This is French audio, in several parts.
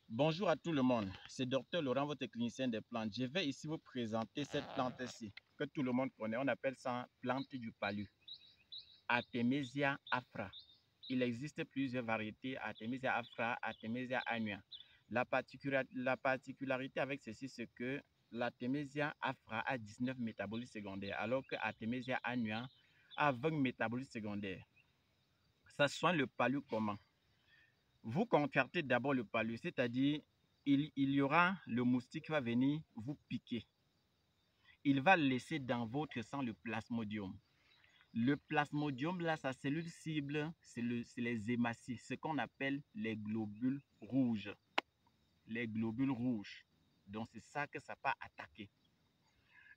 Bonjour à tout le monde, c'est Dr Laurent, votre clinicien des plantes. Je vais ici vous présenter cette plante-ci, que tout le monde connaît. On appelle ça plante du palu, Artemisia afra. Il existe plusieurs variétés, Artemisia afra, Artemisia annua. La particularité avec ceci, c'est que l'Artemisia afra a 19 métabolites secondaires, alors que Artemisia annua a 20 métabolites secondaires. Ça soigne le palu comment? Vous contractez d'abord le palu, c'est-à-dire il y aura le moustique qui va venir vous piquer. Il va laisser dans votre sang le plasmodium. Le plasmodium, là, sa cellule cible, c'est les hématies, ce qu'on appelle les globules rouges. Les globules rouges. Donc, c'est ça que ça va attaquer.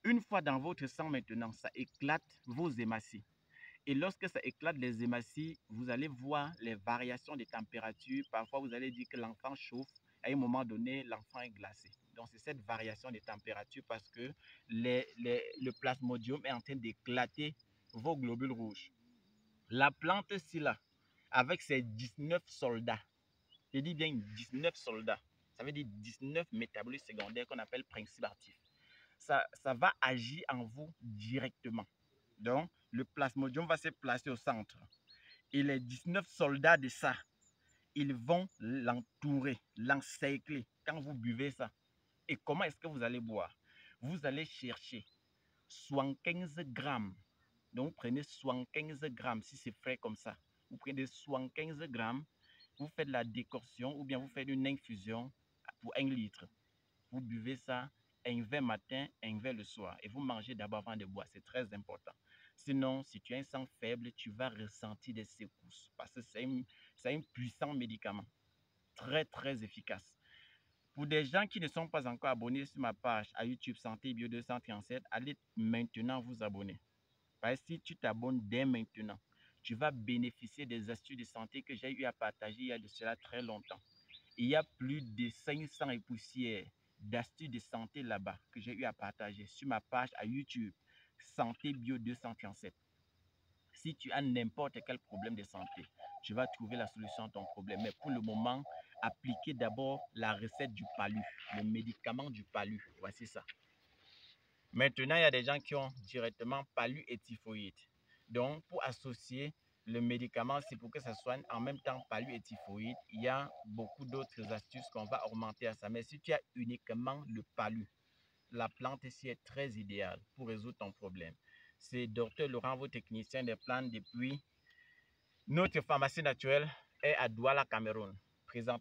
Une fois dans votre sang maintenant, ça éclate vos hématies. Et lorsque ça éclate les hématies, vous allez voir les variations de température. Parfois, vous allez dire que l'enfant chauffe. À un moment donné, l'enfant est glacé. Donc, c'est cette variation de température parce que le plasmodium est en train d'éclater vos globules rouges. La plante-ci, là, avec ses 19 soldats, je dis bien 19 soldats, ça veut dire 19 métabolites secondaires qu'on appelle principes actifs. Ça va agir en vous directement. Donc, le plasmodium va se placer au centre. Et les 19 soldats de ça, ils vont l'entourer, l'encercler quand vous buvez ça. Et comment est-ce que vous allez boire? Vous allez chercher 75 grammes. Donc, vous prenez 75 grammes si c'est frais comme ça. Vous prenez 75 grammes, vous faites la décoction ou bien vous faites une infusion pour 1 litre. Vous buvez ça un verre matin, un verre le soir. Et vous mangez d'abord avant de boire. C'est très important. Sinon, si tu as un sang faible, tu vas ressentir des secousses. Parce que c'est un puissant médicament. Très, très efficace. Pour des gens qui ne sont pas encore abonnés sur ma page à YouTube Santé Bio 237, allez maintenant vous abonner. Parce que si tu t'abonnes dès maintenant, tu vas bénéficier des astuces de santé que j'ai eu à partager il y a de cela très longtemps. Il y a plus de 500 et poussières d'astuces de santé là-bas que j'ai eu à partager sur ma page à YouTube Santé Bio 237. Si tu as n'importe quel problème de santé, tu vas trouver la solution à ton problème. Mais pour le moment, appliquez d'abord la recette du palu, le médicament du palu. Voici ça. Maintenant, il y a des gens qui ont directement palu et typhoïde. Donc, pour associer le médicament, c'est pour que ça soigne en même temps palu et typhoïde. Il y a beaucoup d'autres astuces qu'on va augmenter à ça. Mais si tu as uniquement le palu, la plante ici est très idéale pour résoudre ton problème. C'est Dr Laurent, votre technicien des plantes depuis notre pharmacie naturelle est à Douala, Cameroun. Présent